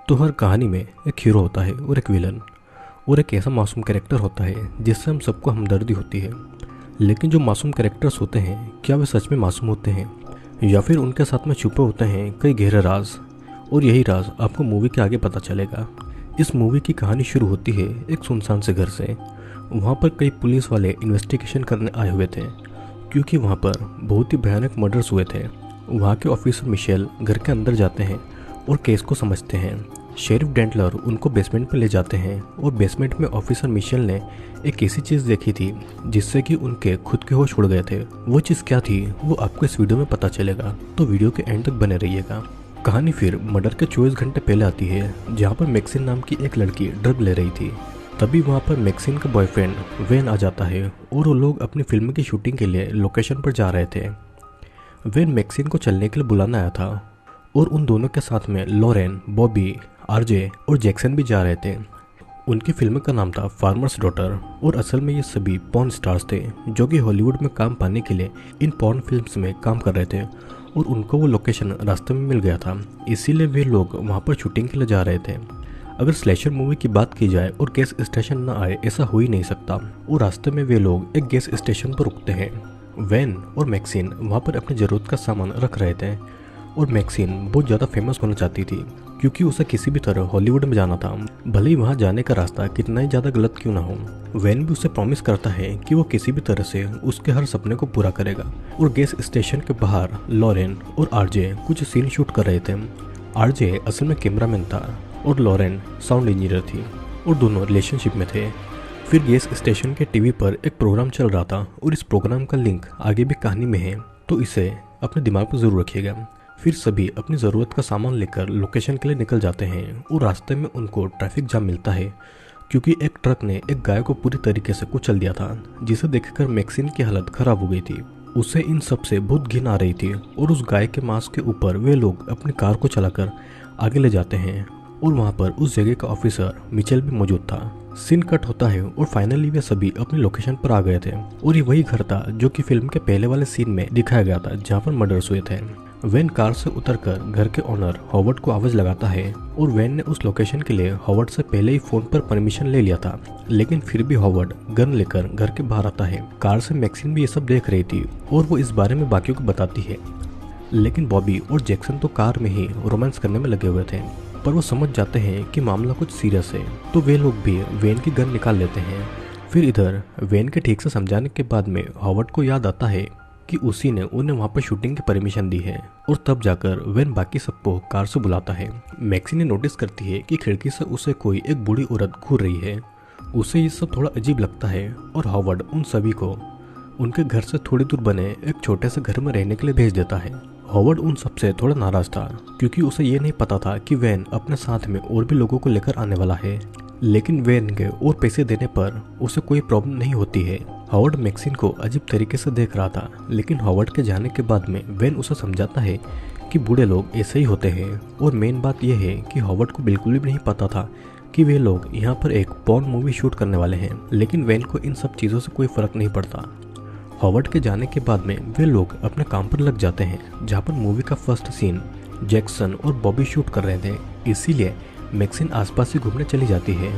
तो हर कहानी में एक हीरो होता है और एक विलन और एक ऐसा मासूम कैरेक्टर होता है जिससे हम सबको हमदर्दी होती है। लेकिन जो मासूम कैरेक्टर्स होते हैं, क्या वे सच में मासूम होते हैं या फिर उनके साथ में छुपे होते हैं कई गहरे राज। और यही राज आपको मूवी के आगे पता चलेगा। इस मूवी की कहानी शुरू होती है एक सुनसान से घर से। वहाँ पर कई पुलिस वाले इन्वेस्टिगेशन करने आए हुए थे क्योंकि वहाँ पर बहुत ही भयानक मर्डर्स हुए थे। वहाँ के ऑफिसर मिशेल घर के अंदर जाते हैं और केस को समझते हैं। शेरिफ डेंटलर उनको बेसमेंट में ले जाते हैं और बेसमेंट में ऑफिसर मिशेल ने एक ऐसी चीज़ देखी थी जिससे कि उनके खुद के होश उड़ गए थे। वो चीज़ क्या थी वो आपको इस वीडियो में पता चलेगा, तो वीडियो के एंड तक बने रहिएगा। कहानी फिर मर्डर के 24 घंटे पहले आती है, जहाँ पर मैक्सिन नाम की एक लड़की ड्रग ले रही थी। तभी वहाँ पर मैक्सिन का बॉयफ्रेंड वेन आ जाता है और वो लोग अपनी फिल्म की शूटिंग के लिए लोकेशन पर जा रहे थे। वेन मैक्सिन को चलने के लिए बुलाना आया था और उन दोनों के साथ में लॉरेन, बॉबी, आरजे और जैक्सन भी जा रहे थे। उनकी फिल्म का नाम था फार्मर्स डॉटर और असल में ये सभी पॉर्न स्टार्स थे जो कि हॉलीवुड में काम पाने के लिए इन पॉर्न फिल्म्स में काम कर रहे थे और उनको वो लोकेशन रास्ते में मिल गया था, इसीलिए वे लोग वहाँ पर शूटिंग के लिए जा रहे थे। अगर स्लैशर मूवी की बात की जाए और गैस स्टेशन न आए ऐसा हो ही नहीं सकता। और रास्ते में वे लोग एक गैस स्टेशन पर रुकते हैं। वैन और मैक्सिन वहाँ पर अपनी ज़रूरत का सामान रख रहे थे और मैक्सिन बहुत ज़्यादा फेमस होना चाहती थी क्योंकि उसे किसी भी तरह हॉलीवुड में जाना था, भले ही वहाँ जाने का रास्ता कितना ही ज़्यादा गलत क्यों ना हो। वैन भी उसे प्रॉमिस करता है कि वो किसी भी तरह से उसके हर सपने को पूरा करेगा। और गैस स्टेशन के बाहर लॉरेन और आरजे कुछ सीन शूट कर रहे थे। आरजे असल में कैमरामैन था और लॉरेन साउंड इंजीनियर थी और दोनों रिलेशनशिप में थे। फिर गैस स्टेशन के टीवी पर एक प्रोग्राम चल रहा था और इस प्रोग्राम का लिंक आगे भी कहानी में है, तो इसे अपने दिमाग पर ज़रूर रखिएगा। फिर सभी अपनी ज़रूरत का सामान लेकर लोकेशन के लिए निकल जाते हैं और रास्ते में उनको ट्रैफिक जाम मिलता है क्योंकि एक ट्रक ने एक गाय को पूरी तरीके से कुचल दिया था, जिसे देखकर मैक्सिन की हालत खराब हो गई थी। उसे इन सब से बहुत घिन आ रही थी और उस गाय के मांस के ऊपर वे लोग अपनी कार को चलाकर आगे ले जाते हैं और वहाँ पर उस जगह का ऑफिसर मिचेल भी मौजूद था। सीन कट होता है और फाइनली वे सभी अपनी लोकेशन पर आ गए थे और ये वही घर था जो कि फिल्म के पहले वाले सीन में दिखाया गया था जहाँ पर मर्डर्स हुए थे। वैन कार से उतरकर घर के ओनर हॉवर्ड को आवाज लगाता है और वैन ने उस लोकेशन के लिए हॉवर्ड से पहले ही फोन पर परमिशन ले लिया था, लेकिन फिर भी हॉवर्ड गन लेकर घर के बाहर आता है। कार से मैक्सिन भी ये सब देख रही थी और वो इस बारे में बाकियों को बताती है, लेकिन बॉबी और जैक्सन तो कार में ही रोमांस करने में लगे हुए थे। पर वो समझ जाते हैं कि मामला कुछ सीरियस है, तो वे लोग भी वैन की गन निकाल लेते हैं। फिर इधर वैन के ठीक से समझाने के बाद में हॉवर्ड को याद आता है कि उसी ने उन्हें वहाँ पर शूटिंग की परमिशन दी है और तब जाकर वैन बाकी सबको कार से बुलाता है। मैक्सी ने नोटिस करती है कि खिड़की से उसे कोई एक बूढ़ी औरत घूर रही है। उसे ये सब थोड़ा अजीब लगता है और हॉवर्ड उन सभी को उनके घर से थोड़ी दूर बने एक छोटे से घर में रहने के लिए भेज देता है। हॉवर्ड उन सबसे थोड़ा नाराज था क्योंकि उसे ये नहीं पता था कि वैन अपने साथ में और भी लोगों को लेकर आने वाला है, लेकिन वैन के और पैसे देने पर उसे कोई प्रॉब्लम नहीं होती है। हॉवर्ड मैक्सिन को अजीब तरीके से देख रहा था, लेकिन हॉवर्ड के जाने के बाद में वैन उसे समझाता है कि बूढ़े लोग ऐसे ही होते हैं। और मेन बात यह है कि हॉवर्ड को बिल्कुल भी नहीं पता था कि वे लोग यहाँ पर एक पॉर्न मूवी शूट करने वाले हैं, लेकिन वैन को इन सब चीज़ों से कोई फर्क नहीं पड़ता। हॉवर्ड के जाने के बाद में वे लोग अपने काम पर लग जाते हैं, जहाँ पर मूवी का फर्स्ट सीन जैक्सन और बॉबी शूट कर रहे थे, इसीलिए मैक्सिन आसपास ही घूमने चली जाती है।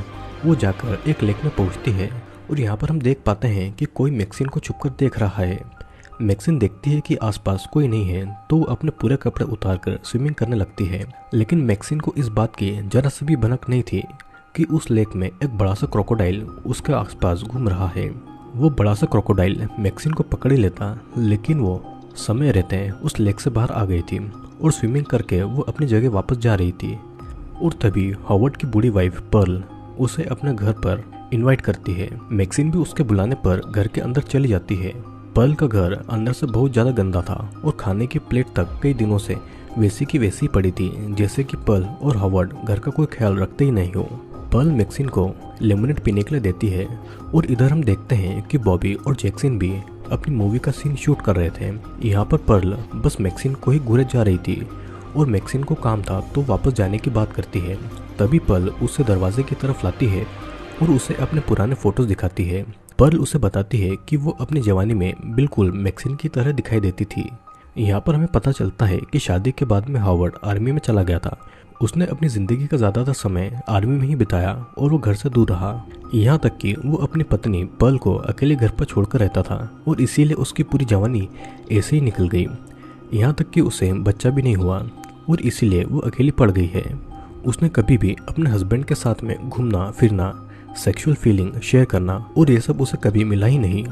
वो जाकर एक लेक में पहुंचती है और यहाँ पर हम देख पाते हैं कि कोई मैक्सिन को छुपकर देख रहा है। मैक्सिन देखती है कि आसपास कोई नहीं है, तो वो अपने पूरे कपड़े उतारकर स्विमिंग करने लगती है। लेकिन मैक्सिन को इस बात की जरा सी भी भनक नहीं थी कि उस लेक में एक बड़ा सा क्रोकोडाइल उसके आसपास घूम रहा है। वो बड़ा सा क्रोकोडाइल मैक्सिन को पकड़ ही लेता, लेकिन वो समय रहते हैं उस लेक से बाहर आ गई थी और स्विमिंग करके वो अपनी जगह वापस जा रही थी। और तभी हॉवर्ड की बूढ़ी वाइफ पर्ल उसे अपने घर पर इनवाइट करती है। मैक्सिन भी उसके बुलाने पर घर के अंदर चली जाती है। पर्ल का घर अंदर से बहुत ज़्यादा गंदा था और खाने की प्लेट तक कई दिनों से वैसी की वैसी पड़ी थी, जैसे कि पर्ल और हॉवर्ड घर का कोई ख्याल रखते ही नहीं हो। पर्ल मैक्सिन को लेमनेड पीने के लिए देती है और इधर हम देखते हैं कि बॉबी और जैक्सन भी अपनी मूवी का सीन शूट कर रहे थे। यहाँ पर पर्ल बस मैक्सिन को ही घूरे जा रही थी और मैक्सिन को काम था तो वापस जाने की बात करती है। तभी पर्ल उसे दरवाजे की तरफ लाती है और उसे अपने पुराने फोटोज दिखाती है। पर्ल उसे बताती है कि वो अपनी जवानी में बिल्कुल मैक्सिन की तरह दिखाई देती थी, यहाँ पर हमें पता चलता है कि शादी के बाद में हॉवर्ड आर्मी में चला गया था। उसने अपनी ज़िंदगी का ज़्यादातर समय आर्मी में ही बिताया और वो घर से दूर रहा। यहाँ तक कि वो अपनी पत्नी पर्ल को अकेले घर पर छोड़कर रहता था और इसीलिए उसकी पूरी जवानी ऐसे ही निकल गई। यहाँ तक कि उसे बच्चा भी नहीं हुआ और इसीलिए वो अकेली पड़ गई है। उसने कभी भी अपने हस्बैंड के साथ में घूमना फिरना, सेक्सुअल फीलिंग शेयर करना और ये सब उसे कभी मिला ही नहीं।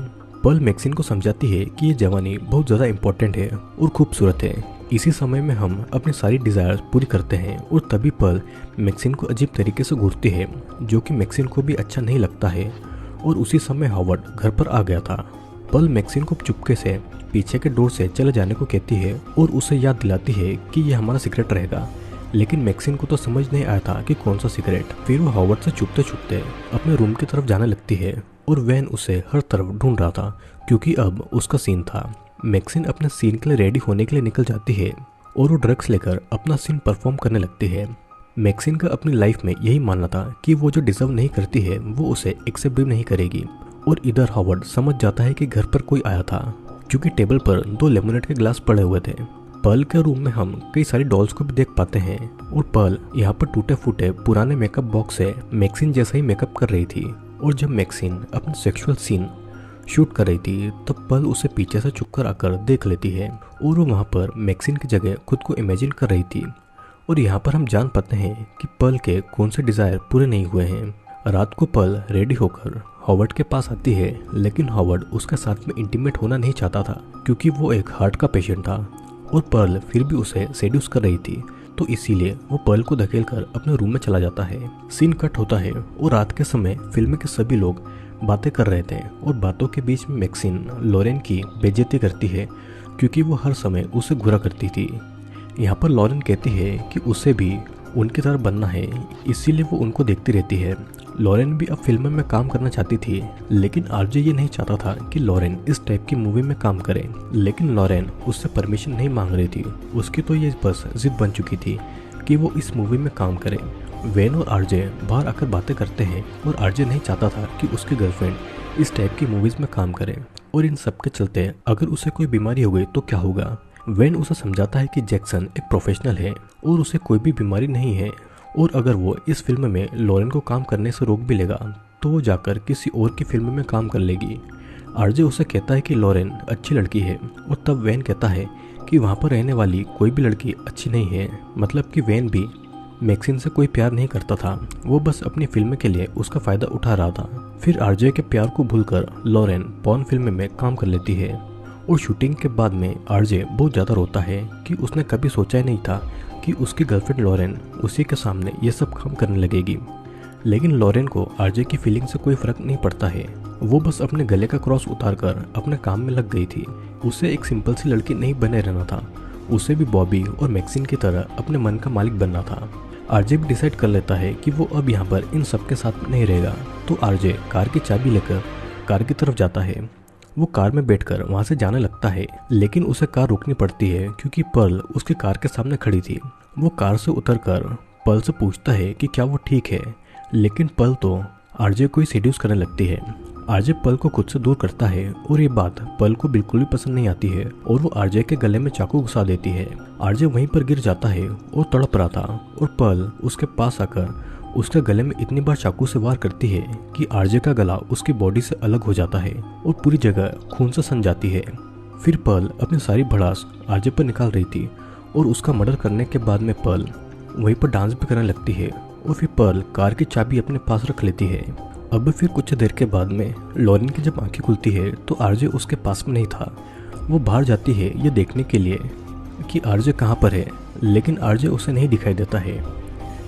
पर्ल मैक्सिन को समझाती है कि ये जवानी बहुत ज़्यादा इम्पोर्टेंट है और खूबसूरत है। इसी समय में हम अपनी सारी डिज़ायर्स पूरी करते हैं और तभी पर्ल मैक्सिन को अजीब तरीके से घूरती है, जो कि मैक्सिन को भी अच्छा नहीं लगता है। और उसी समय हॉवर्ड घर पर आ गया था। पर्ल मैक्सिन को चुपके से पीछे के डोर से चले जाने को कहती है और उसे याद दिलाती है कि ये हमारा सीक्रेट रहेगा। लेकिन मैक्सिन को तो समझ नहीं आया था कि कौन सा सीक्रेट। फिर वो हॉवर्ड से छुपते छुपते अपने रूम की तरफ जाने लगती है और वैन उसे हर तरफ ढूंढ रहा था क्योंकि अब उसका सीन था। मैक्सिन अपने सीन के लिए रेडी होने के लिए निकल जाती है और वो ड्रग्स लेकर अपना सीन परफॉर्म करने लगती है। मैक्सिन का अपनी लाइफ में यही मानना था कि वो जो डिजर्व नहीं करती है वो उसे एक्सेप्ट भी नहीं करेगी। और इधर हॉवर्ड समझ जाता है कि घर पर कोई आया था क्योंकि टेबल पर 2 लेमोनेड के ग्लास पड़े हुए थे। पर्ल के रूम में हम कई सारी डॉल्स को भी देख पाते हैं और पर्ल यहाँ पर टूटे फूटे पुराने मेकअप बॉक्स से मैक्सिन जैसा ही मेकअप कर रही थी। और जब मैक्सिन अपना सेक्सुअल सीन शूट कर रही थी तब पर्ल उसे पीछे से छुपकर आकर देख लेती है और वो वहाँ पर मैक्सिन की जगह खुद को इमेजिन कर रही थी। और यहाँ पर हम जान पाते हैं कि पर्ल के कौन से डिज़ायर पूरे नहीं हुए हैं। रात को पर्ल रेडी होकर हॉवर्ड के पास आती है, लेकिन हॉवर्ड उसके साथ में इंटीमेट होना नहीं चाहता था क्योंकि वो एक हार्ट का पेशेंट था और पर्ल फिर भी उसे सेड्यूस कर रही थी। तो इसीलिए वो पर्ल को धकेलकर अपने रूम में चला जाता है। सीन कट होता है और रात के समय फिल्म के सभी लोग बातें कर रहे थे और बातों के बीच में मैक्सिन लॉरेन की बेइज्जती करती है क्योंकि वो हर समय उसे घुरा करती थी। यहाँ पर लॉरेन कहती है कि उसे भी उनकी तरह बनना है, इसीलिए वो उनको देखती रहती है। लॉरेन भी अब फिल्म में काम करना चाहती थी, लेकिन आरजे ये नहीं चाहता था कि लॉरेन इस टाइप की मूवी में काम करे। लेकिन लॉरेन उससे परमिशन नहीं मांग रही थी। उसकी तो ये बस जिद बन चुकी थी कि वो इस मूवी में काम करे। वैन और आरजे बाहर आकर बातें करते हैं और आरजे नहीं चाहता था कि उसकी गर्लफ्रेंड इस टाइप की मूवीज़ में काम करे और इन सब के चलते अगर उसे कोई बीमारी हो गई तो क्या होगा। वैन उसे समझाता है कि जैक्सन एक प्रोफेशनल है और उसे कोई भी बीमारी नहीं है और अगर वो इस फिल्म में लॉरेन को काम करने से रोक भी लेगा तो वो जाकर किसी और की फिल्म में काम कर लेगी। आरजे उसे कहता है कि लॉरेन अच्छी लड़की है और तब वैन कहता है कि वहाँ पर रहने वाली कोई भी लड़की अच्छी नहीं है। मतलब कि वैन भी मैक्सिन से कोई प्यार नहीं करता था, वो बस अपनी फिल्म के लिए उसका फ़ायदा उठा रहा था। फिर आरजे के प्यार को भूलकर लॉरेन पॉर्न फिल्म में काम कर लेती है और शूटिंग के बाद में आरजे बहुत ज़्यादा रोता है कि उसने कभी सोचा ही नहीं था कि उसकी गर्लफ्रेंड लॉरेन उसी के सामने ये सब काम करने लगेगी। लेकिन लॉरेन को आरजे की फीलिंग से कोई फ़र्क नहीं पड़ता है। वो बस अपने गले का क्रॉस उतारकर अपने काम में लग गई थी। उसे एक सिंपल सी लड़की नहीं बने रहना था, उसे भी बॉबी और मैक्सिन की तरह अपने मन का मालिक बनना था। आरजे भी डिसाइड कर लेता है कि वो अब यहाँ पर इन सब के साथ नहीं रहेगा। तो आरजे कार की चाबी लेकर कार की तरफ जाता है। वो कार में बैठकर वहाँ से जाने लगता है, लेकिन उसे कार रोकनी पड़ती है क्योंकि पर्ल उसकी कार के सामने खड़ी थी। वो कार से उतरकर पर्ल से पूछता है कि क्या वो ठीक है, लेकिन पर्ल तो आरजे को ही सेड्यूस करने लगती है। आरजे पर्ल को खुद से दूर करता है और ये बात पर्ल को बिल्कुल भी पसंद नहीं आती है और वो आरजे के गले में चाकू घुसा देती है। आरजे वहीं पर गिर जाता है और तड़प रहा था और पर्ल उसके पास आकर उसके गले में इतनी बार चाकू से वार करती है कि आरजे का गला उसकी बॉडी से अलग हो जाता है और पूरी जगह खून से सन जाती है। फिर पर्ल अपनी सारी भड़ास आरजे पर निकाल रही थी और उसका मर्डर करने के बाद में पर्ल वहीं पर डांस भी करने लगती है और फिर पर्ल कार की चाबी अपने पास रख लेती है। अब फिर कुछ देर के बाद में लॉरेन की जब आंखें खुलती है तो आरजे उसके पास में नहीं था। वो बाहर जाती है ये देखने के लिए कि आरजे कहाँ पर है, लेकिन आरजे उसे नहीं दिखाई देता है।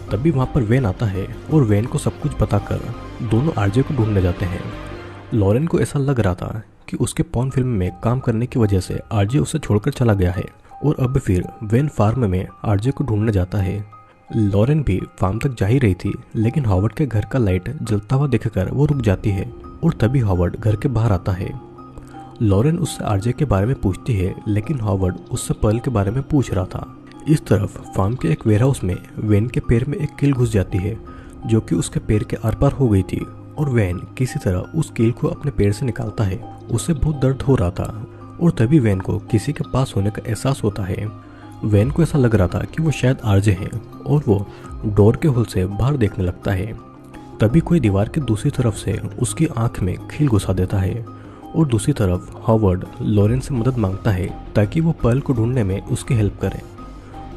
तभी वहाँ पर वैन आता है और वैन को सब कुछ बताकर दोनों आरजे को ढूंढने जाते हैं। लॉरेन को ऐसा लग रहा था कि उसके पॉर्न फिल्म में काम करने की वजह से आरजे उसे छोड़कर चला गया है और अब फिर वैन फार्म में आरजे को ढूंढने जाता है। लॉरेन भी फार्म तक जा ही रही थी, लेकिन हॉवर्ड के घर का लाइट जलता हुआ देखकर वो रुक जाती है और तभी हॉवर्ड घर के बाहर आता है। लॉरेन उससे आरजे के बारे में पूछती है, लेकिन हॉवर्ड उससे पर्ल के बारे में पूछ रहा था। इस तरफ फार्म के एक वेयरहाउस में वैन के पैर में एक कील घुस जाती है जो कि उसके पैर के आर पार हो गई थी और वैन किसी तरह उस कील को अपने पैर से निकालता है। उसे बहुत दर्द हो रहा था और तभी वैन को किसी के पास होने का एहसास होता है। वैन को ऐसा लग रहा था कि वो शायद आरजे हैं और वो डोर के होल से बाहर देखने लगता है। तभी कोई दीवार के दूसरी तरफ से उसकी आंख में खील घुसा देता है और दूसरी तरफ हॉवर्ड लॉरेन से मदद मांगता है ताकि वो पर्ल को ढूंढने में उसकी हेल्प करे।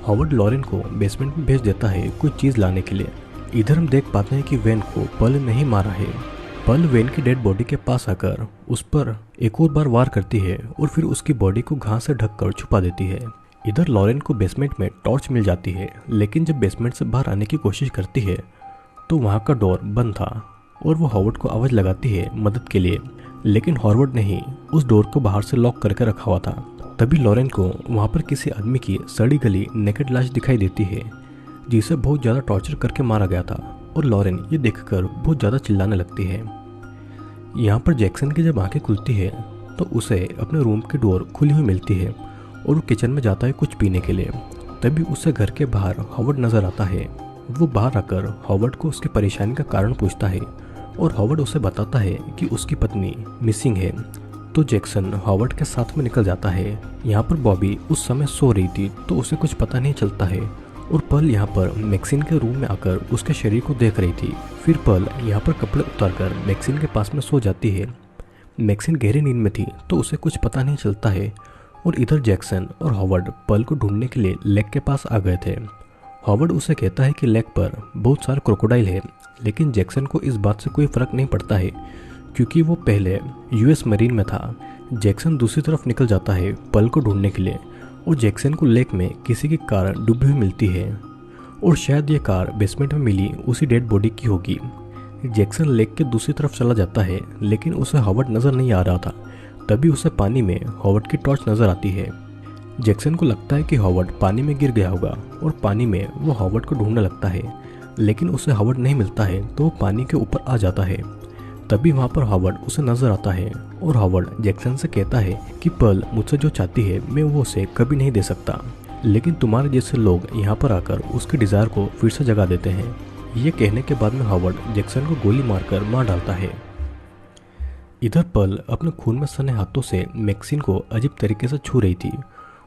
हॉवर्ड लॉरेन को बेसमेंट में भेज देता है कोई चीज़ लाने के लिए। इधर हम देख पाते हैं कि वैन को पर्ल नहीं मारा है। पर्ल वैन की डेड बॉडी के पास आकर उस पर एक और बार वार करती है और फिर उसकी बॉडी को घास से ढककर छुपा देती है। इधर लॉरेन को बेसमेंट में टॉर्च मिल जाती है, लेकिन जब बेसमेंट से बाहर आने की कोशिश करती है तो वहाँ का डोर बंद था और वो हॉवर्ड को आवाज़ लगाती है मदद के लिए, लेकिन हॉवर्ड ने ही उस डोर को बाहर से लॉक करके रखा हुआ था। तभी लॉरेन को वहाँ पर किसी आदमी की सड़ी गली नेकेड लाश दिखाई देती है जिसे बहुत ज़्यादा टॉर्चर करके मारा गया था और लॉरेन ये देखकर बहुत ज़्यादा चिल्लाने लगती है। यहाँ पर जैक्सन की जब आंखें खुलती है तो उसे अपने रूम की डोर खुली हुई मिलती है और वो किचन में जाता है कुछ पीने के लिए। तभी उसे घर के बाहर हॉवर्ड नज़र आता है। वो बाहर आकर हॉवर्ड को उसकी परेशानी का कारण पूछता है और हॉवर्ड उसे बताता है कि उसकी पत्नी मिसिंग है। तो जैक्सन हॉवर्ड के साथ में निकल जाता है। यहाँ पर बॉबी उस समय सो रही थी तो उसे कुछ पता नहीं चलता है और पर्ल यहाँ पर मैक्सिन के रूम में आकर उसके शरीर को देख रही थी। फिर पर्ल यहाँ पर कपड़े उतारकर मैक्सिन के पास में सो जाती है। मैक्सिन गहरी नींद में थी तो उसे कुछ पता नहीं चलता है और इधर जैक्सन और हॉवर्ड पर्ल को ढूंढने के लिए लेक के पास आ गए थे। हॉवर्ड उसे कहता है कि लेक पर बहुत सारे क्रोकोडाइल है, लेकिन जैक्सन को इस बात से कोई फर्क नहीं पड़ता है क्योंकि वो पहले यूएस मरीन में था। जैक्सन दूसरी तरफ निकल जाता है पर्ल को ढूंढने के लिए और जैक्सन को लेक में किसी की कार डूबी हुई मिलती है और शायद ये कार बेसमेंट में मिली उसी डेड बॉडी की होगी। जैक्सन लेक के दूसरी तरफ चला जाता है, लेकिन उसे हॉवर्ड नज़र नहीं आ रहा था। तभी उसे पानी में हॉवर्ड की टॉर्च नज़र आती है। जैक्सन को लगता है कि हॉवर्ड पानी में गिर गया होगा और पानी में वो हॉवर्ड को ढूंढने लगता है, लेकिन उसे हॉवर्ड नहीं मिलता है तो वो पानी के ऊपर आ जाता है। तभी वहाँ पर हॉवर्ड उसे नज़र आता है और हॉवर्ड जैक्सन से कहता है कि पर्ल मुझसे जो चाहती है मैं वो उसे कभी नहीं दे सकता, लेकिन तुम्हारे जैसे लोग यहाँ पर आकर उसके डिज़ायर को फिर से जगा देते हैं। ये कहने के बाद में हॉवर्ड जैक्सन को गोली मारकर मार डालता है। इधर पर्ल अपने खून में सने हाथों से मैक्सिन को अजीब तरीके से छू रही थी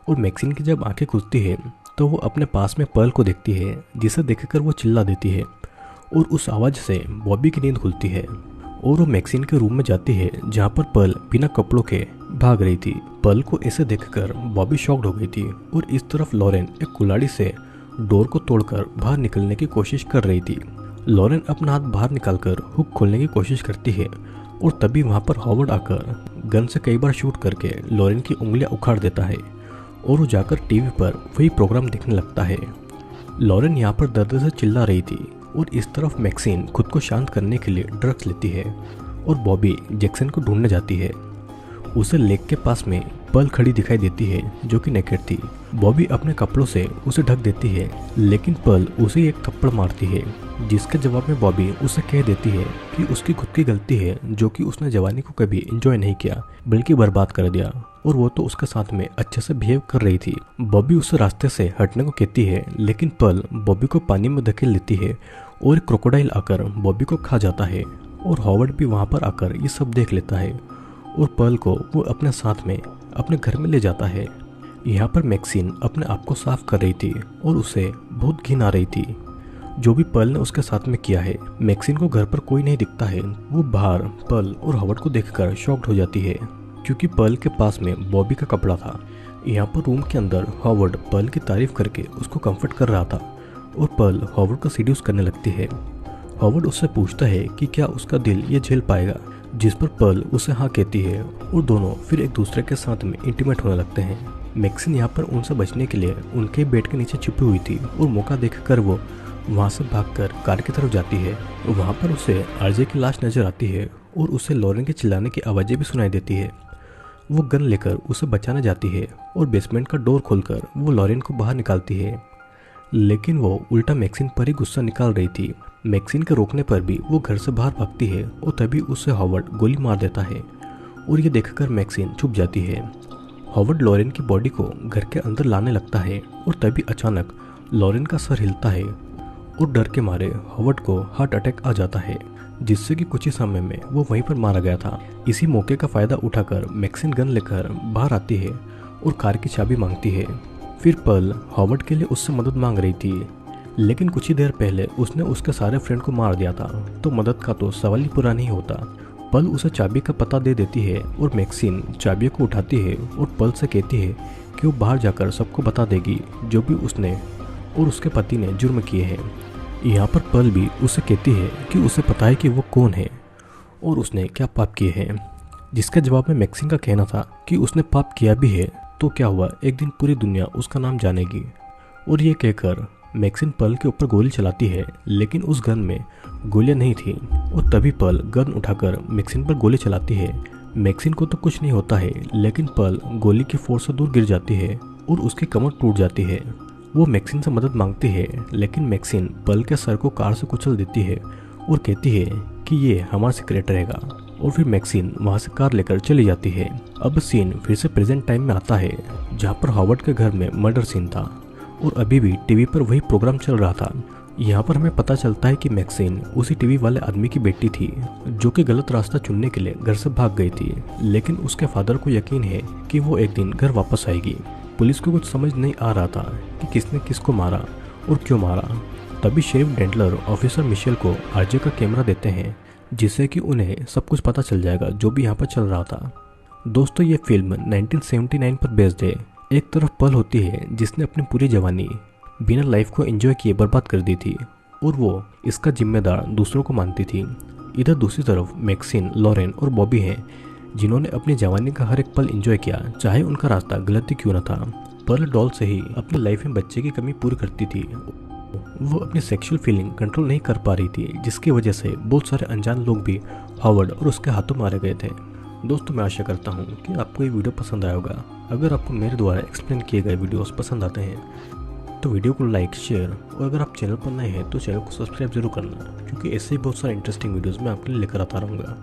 और मैक्सिन की जब आंखें खुलती है तो वो अपने पास में पर्ल को देखती है, जिसे देखकर वो चिल्ला देती है और उस आवाज़ से बॉबी की नींद खुलती है और वो मैक्सिन के रूम में जाती है जहाँ पर पर्ल बिना कपड़ों के भाग रही थी। पर्ल को ऐसे देखकर बॉबी शॉक्ड हो गई थी और इस तरफ लॉरेन एक कुल्हाड़ी से डोर को तोड़कर बाहर निकलने की कोशिश कर रही थी। लॉरेन अपना हाथ बाहर निकालकर हुक खोलने की कोशिश करती है और तभी वहाँ पर हॉवर्ड आकर गन से कई बार शूट करके लॉरेन की उंगलियां उखाड़ देता है और वो जाकर टीवी पर वही प्रोग्राम देखने लगता है। लॉरेन यहाँ पर दर्द से चिल्ला रही थी और इस तरफ मैक्सिन खुद को शांत करने के लिए ड्रग्स लेती है और बॉबी जैक्सन को ढूंढने जाती है। उसे लेक के पास में पर्ल खड़ी दिखाई देती है जो कि नेकेड थी। बॉबी अपने कपड़ों से उसे ढक देती है, लेकिन पर्ल उसे एक थप्पड़ मारती है, जिसके जवाब में बॉबी उसे कह देती है कि उसकी खुद की गलती है जो कि उसने जवानी को कभी एंजॉय नहीं किया बल्कि बर्बाद कर दिया और वो तो उसके साथ में अच्छे से बिहेव कर रही थी। बॉबी उसे रास्ते से हटने को कहती है, लेकिन पर्ल बॉबी को पानी में धकेल लेती है और एक क्रोकोडाइल आकर बॉबी को खा जाता है और हॉवर्ड भी वहाँ पर आकर ये सब देख लेता है और पर्ल को वो अपने साथ में अपने घर में ले जाता है। यहाँ पर मैक्सिन अपने आप को साफ कर रही थी और उसे बहुत घिन आ रही थी जो भी पर्ल ने उसके साथ में किया है। मैक्सिन को घर पर कोई नहीं दिखता है। वो बाहर पर्ल और हॉवर्ड को देखकर शॉक्ड हो जाती है क्योंकि पर्ल के पास में बॉबी का कपड़ा था। यहाँ पर रूम के अंदर हॉवर्ड पर्ल की तारीफ करके उसको कंफर्ट कर रहा था और पर्ल हॉवर्ड को सीड्यूस करने लगती है। हॉवर्ड उससे पूछता है कि क्या उसका दिल ये झेल पाएगा, जिस पर पर्ल उसे हाँ कहती है और दोनों फिर एक दूसरे के साथ में इंटीमेट होने लगते हैं। मैक्सिन यहाँ पर उनसे बचने के लिए उनके बेड के नीचे छिपी हुई थी और मौका देखकर वो वहाँ से भागकर कार की तरफ जाती है। वहाँ पर उसे आरजे की लाश नजर आती है और उसे लॉरेन के चिल्लाने की आवाज़ें भी सुनाई देती है। वो गन लेकर उसे बचाने जाती है और बेसमेंट का डोर खोलकर वो लॉरेन को बाहर निकालती है, लेकिन वो उल्टा मैक्सिन पर ही गुस्सा निकाल रही थी। मैक्सिन के रोकने पर भी वो घर से बाहर भागती है और तभी उसे हॉवर्ड गोली मार देता है और ये देखकर मैक्सिन छुप जाती है। हॉवर्ड लॉरेन की बॉडी को घर के अंदर लाने लगता है और तभी अचानक लॉरेन का सर हिलता है और डर के मारे हॉवर्ड को हार्ट अटैक आ जाता है। जिससे कि कुछ ही समय में वो वहीं पर मारा गया था। इसी मौके का फायदा उठाकर मैक्सिन गन लेकर बाहर आती है और कार की चाबी मांगती है। फिर पर्ल हॉवर्ड के लिए उससे मदद मांग रही थी, लेकिन कुछ ही देर पहले उसने उसके सारे फ्रेंड को मार दिया था, तो मदद का तो सवाल ही पूरा नहीं होता। पर्ल उसे चाबी का पता दे देती है और मैक्सिन चाबियों को उठाती है और पर्ल से कहती है कि वो बाहर जाकर सबको बता देगी जो भी उसने और उसके पति ने जुर्म किए हैं। यहाँ पर पर्ल भी उसे कहती है कि उसे पता है कि वो कौन है और उसने क्या पाप किए हैं, जिसके जवाब में मैक्सिन का कहना था कि उसने पाप किया भी है तो क्या हुआ, एक दिन पूरी दुनिया उसका नाम जानेगी। और ये कहकर मैक्सिन पर्ल के ऊपर गोली चलाती है, लेकिन उस गन में गोलियां नहीं थी और तभी पर्ल गन उठाकर मैक्सिन पर गोली चलाती है। मैक्सिन को तो कुछ नहीं होता है, लेकिन पर्ल गोली की फोर्स से दूर गिर जाती है और उसकी कमर टूट जाती है। वो मैक्सिन से मदद मांगती है, लेकिन मैक्सिन पर्ल के सर को कार से कुचल देती है और कहती है कि ये हमारा सीक्रेट रहेगा। और फिर मैक्सिन वहाँ से कार लेकर चली जाती है। अब सीन फिर से प्रेजेंट टाइम में आता है, जहाँ पर हॉवर्ड के घर में मर्डर सीन था और अभी भी टीवी पर वही प्रोग्राम चल रहा था। यहाँ पर हमें पता चलता है कि मैक्सिन उसी टीवी वाले आदमी की बेटी थी जो कि गलत रास्ता चुनने के लिए घर से भाग गई थी, लेकिन उसके फादर को यकीन है कि वो एक दिन घर वापस आएगी। पुलिस को कुछ समझ नहीं आ रहा था कि किसने किसको मारा और क्यों मारा। तभी शेरिफ डेंटलर ऑफिसर मिशेल को आरजे का कैमरा देते हैं, जिससे कि उन्हें सब कुछ पता चल जाएगा जो भी यहाँ पर चल रहा था। दोस्तों, ये फिल्म 1979 पर बेस्ड है। एक तरफ पर्ल होती है जिसने अपनी पूरी जवानी बिना लाइफ को एंजॉय किए बर्बाद कर दी थी और वो इसका जिम्मेदार दूसरों को मानती थी। इधर दूसरी तरफ मैक्सिन, लॉरेन और बॉबी हैं जिन्होंने अपनी जवानी का हर एक पल एंजॉय किया, चाहे उनका रास्ता गलत ही क्यों न था। पर्ल डॉल से ही अपनी लाइफ में बच्चे की कमी पूरी करती थी। वो अपनी सेक्सुअल फीलिंग कंट्रोल नहीं कर पा रही थी, जिसकी वजह से बहुत सारे अनजान लोग भी हॉवर्ड और उसके हाथों मारे गए थे। दोस्तों, मैं आशा करता हूँ कि आपको ये वीडियो पसंद आया होगा। अगर आपको मेरे द्वारा एक्सप्लेन किए गए वीडियोस पसंद आते हैं तो वीडियो को लाइक, शेयर और अगर आप चैनल पर नए हैं तो चैनल को सब्सक्राइब जरूर करना, क्योंकि ऐसे ही बहुत सारे इंटरेस्टिंग वीडियोस मैं आपके लिए लेकर आता रहूँगा।